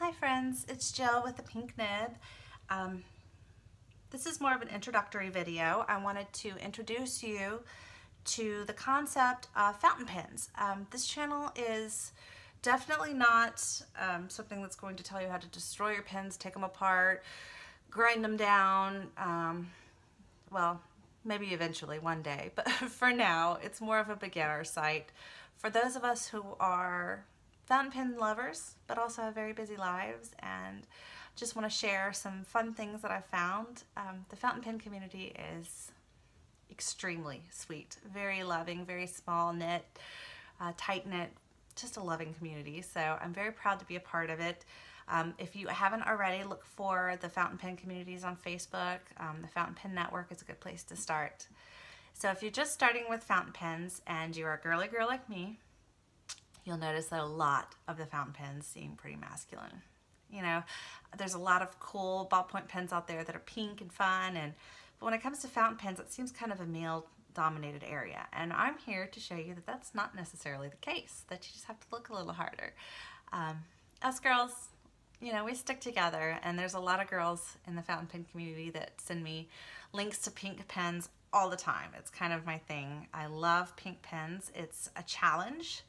Hi friends, it's Jill with the Pink Nib. This is more of an introductory video. I wanted to introduce you to the concept of fountain pens. This channel is definitely not something that's going to tell you how to destroy your pens, take them apart, grind them down. Well, maybe eventually one day, but for now it's more of a beginner site for those of us who are fountain pen lovers but also have very busy lives and just want to share some fun things that I've found. The fountain pen community is extremely sweet, very loving, very small knit, tight knit, just a loving community. So I'm very proud to be a part of it. If you haven't already, look for the fountain pen communities on Facebook. The Fountain Pen Network is a good place to start. So if you're just starting with fountain pens and you're a girly girl like me, you'll notice that a lot of the fountain pens seem pretty masculine. You know, there's a lot of cool ballpoint pens out there that are pink and fun, but when it comes to fountain pens, it seems kind of a male-dominated area. And I'm here to show you that that's not necessarily the case, that you just have to look a little harder. Us girls, you know, we stick together, and there's a lot of girls in the fountain pen community that send me links to pink pens all the time. It's kind of my thing. I love pink pens. It's a challenge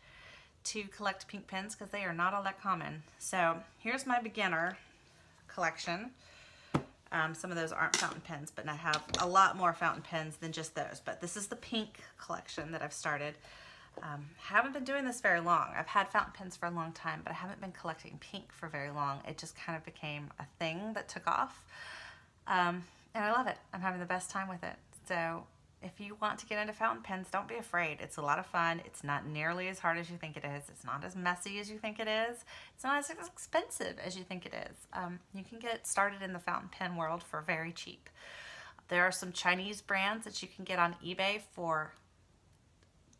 to collect pink pens because they are not all that common. So here's my beginner collection. Some of those aren't fountain pens, but I have a lot more fountain pens than just those. But this is the pink collection that I've started. Haven't been doing this very long. I've had fountain pens for a long time, but I haven't been collecting pink for very long. It just kind of became a thing that took off. And I love it. I'm having the best time with it. So if you want to get into fountain pens, don't be afraid. It's a lot of fun. It's not nearly as hard as you think it is. It's not as messy as you think it is. It's not as expensive as you think it is. You can get started in the fountain pen world for very cheap. There are some Chinese brands that you can get on eBay for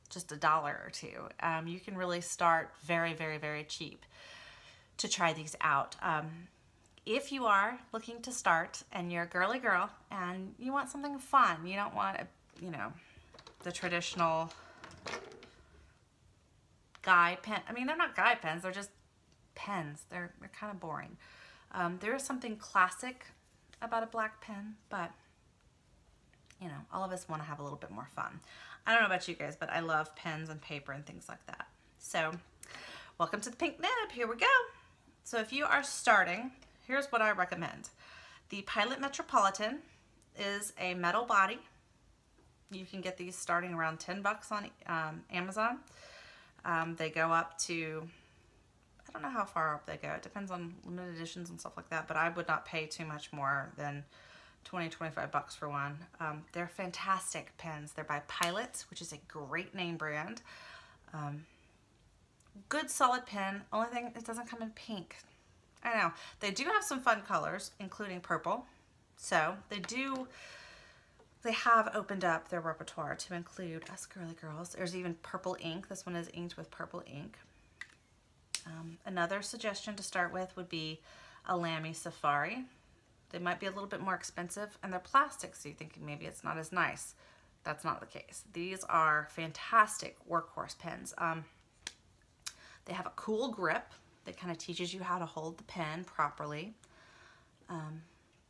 just $1 or $2. You can really start very, very, very cheap to try these out. If you are looking to start and you're a girly girl and you want something fun, you don't want the traditional guy pen. I mean, they're not guy pens, they're just pens. They're kind of boring. There is something classic about a black pen, but you know, all of us want to have a little bit more fun. I don't know about you guys, but I love pens and paper and things like that. So welcome to the Pink Nib. Here we go. So if you are starting, here's what I recommend. The Pilot Metropolitan is a metal body. You can get these starting around 10 bucks on Amazon. They go up to, I don't know how far up they go. It depends on limited editions and stuff like that, but I would not pay too much more than 20, 25 bucks for one. They're fantastic pens. They're by Pilot, which is a great name brand. Good solid pen. Only thing, it doesn't come in pink. I know. They do have some fun colors, including purple. So they have opened up their repertoire to include us girly girls. There's even purple ink. This one is inked with purple ink. Another suggestion to start with would be a LAMY Safari. They might be a little bit more expensive, and they're plastic, so you're thinking maybe it's not as nice. That's not the case. These are fantastic workhorse pens. They have a cool grip that kind of teaches you how to hold the pen properly.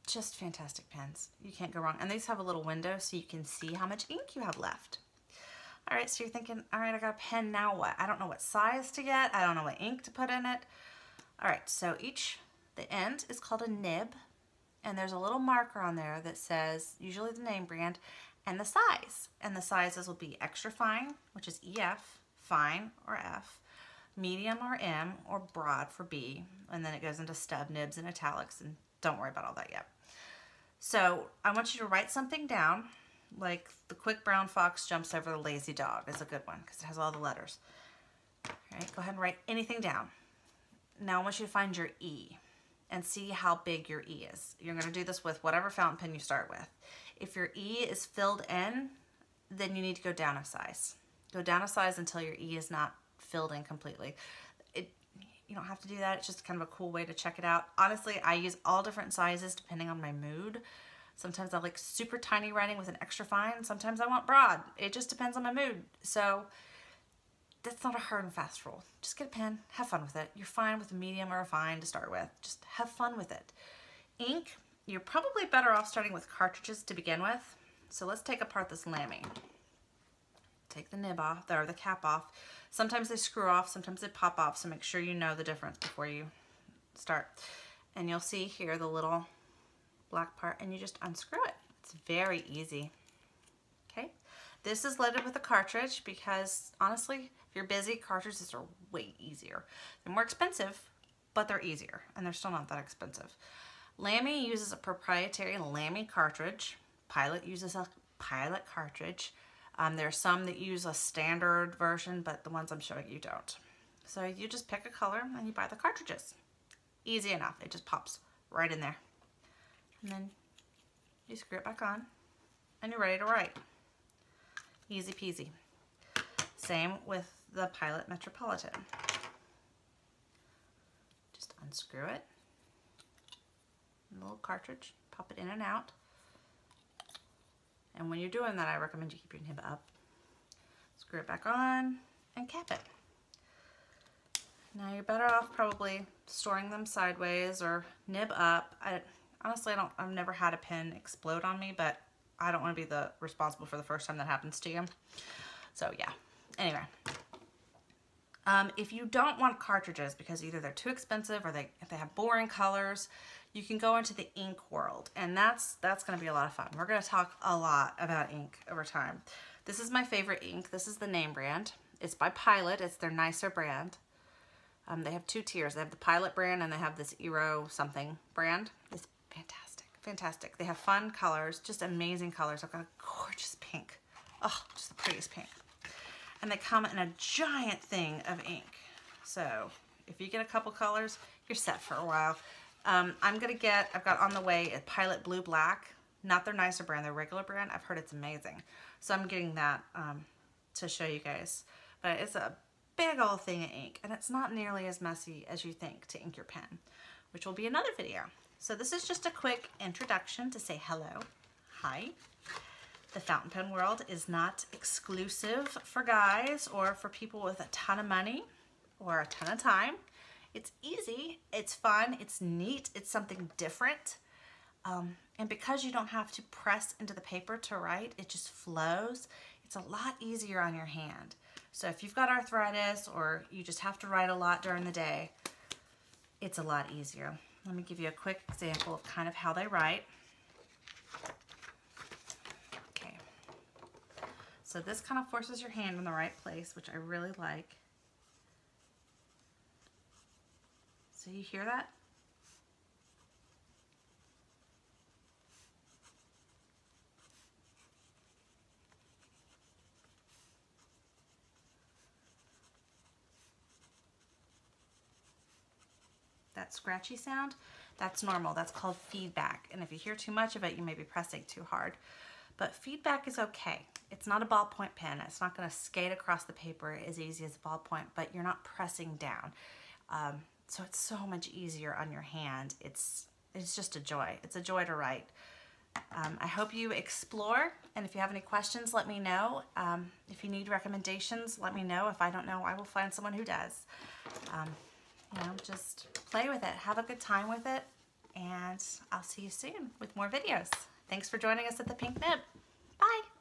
Just fantastic pens. You can't go wrong. And these have a little window so you can see how much ink you have left. All right, so you're thinking, all right, I got a pen, now what? I don't know what size to get. I don't know what ink to put in it. All right, so the end is called a nib, and there's a little marker on there that says, usually the name brand, and the size. And the sizes will be extra fine, which is EF, fine, or F, medium or M, or broad for B, and then it goes into stub nibs and italics, and don't worry about all that yet. So I want you to write something down, like the quick brown fox jumps over the lazy dog is a good one because it has all the letters. All right, go ahead and write anything down. Now I want you to find your E and see how big your E is. You're going to do this with whatever fountain pen you start with. If your E is filled in, then you need to go down a size. Go down a size until your E is not filled in completely. You don't have to do that. It's just kind of a cool way to check it out. Honestly, I use all different sizes depending on my mood. Sometimes I like super tiny writing with an extra fine. Sometimes I want broad. It just depends on my mood. So that's not a hard and fast rule. Just get a pen, have fun with it. You're fine with a medium or a fine to start with. Just have fun with it. Ink, you're probably better off starting with cartridges to begin with. So let's take apart this LAMY. Take the nib off, or the cap off. Sometimes they screw off, sometimes they pop off, so make sure you know the difference before you start. And you'll see here the little black part, and you just unscrew it. It's very easy. Okay, this is loaded with a cartridge because honestly, if you're busy, cartridges are way easier. They're more expensive, but they're easier, and they're still not that expensive. LAMY uses a proprietary LAMY cartridge. Pilot uses a Pilot cartridge. There are some that use a standard version, but the ones I'm showing you don't. So you just pick a color and you buy the cartridges. Easy enough. It just pops right in there. And then you screw it back on and you're ready to write. Easy peasy. Same with the Pilot Metropolitan. Just unscrew it. A little cartridge, pop it in and out. And when you're doing that, I recommend you keep your nib up. Screw it back on and cap it. Now you're better off probably storing them sideways or nib up. Honestly, I've never had a pen explode on me, but I don't want to be the responsible for the first time that happens to you. So yeah, anyway. If you don't want cartridges because either they're too expensive or if they have boring colors, you can go into the ink world, and that's going to be a lot of fun. We're going to talk a lot about ink over time. This is my favorite ink. This is the name brand. It's by Pilot. It's their nicer brand. They have two tiers. They have the Pilot brand and they have this Eero something brand. It's fantastic, fantastic. They have fun colors, just amazing colors. I've got a gorgeous pink. Oh, just the prettiest pink. And they come in a giant thing of ink. So if you get a couple colors, you're set for a while. I've got on the way a Pilot Blue Black, not their nicer brand, their regular brand. I've heard it's amazing. So I'm getting that to show you guys. But it's a big old thing of ink, and it's not nearly as messy as you think to ink your pen, which will be another video. So this is just a quick introduction to say hello, hi. The fountain pen world is not exclusive for guys or for people with a ton of money or a ton of time. It's easy, it's fun, it's neat, it's something different. And because you don't have to press into the paper to write, it just flows. It's a lot easier on your hand. So if you've got arthritis or you just have to write a lot during the day, it's a lot easier. Let me give you a quick example of kind of how they write. Okay. So this kind of forces your hand in the right place, which I really like. So you hear that? That scratchy sound, that's normal. That's called feedback. And if you hear too much of it, you may be pressing too hard. But feedback is okay. It's not a ballpoint pen. It's not going to skate across the paper as easy as a ballpoint, but you're not pressing down. So it's so much easier on your hand. It's just a joy. It's a joy to write. I hope you explore, and if you have any questions, let me know. If you need recommendations, let me know. If I don't know, I will find someone who does. You know, just play with it. Have a good time with it, and I'll see you soon with more videos. Thanks for joining us at the Pink Nib. Bye.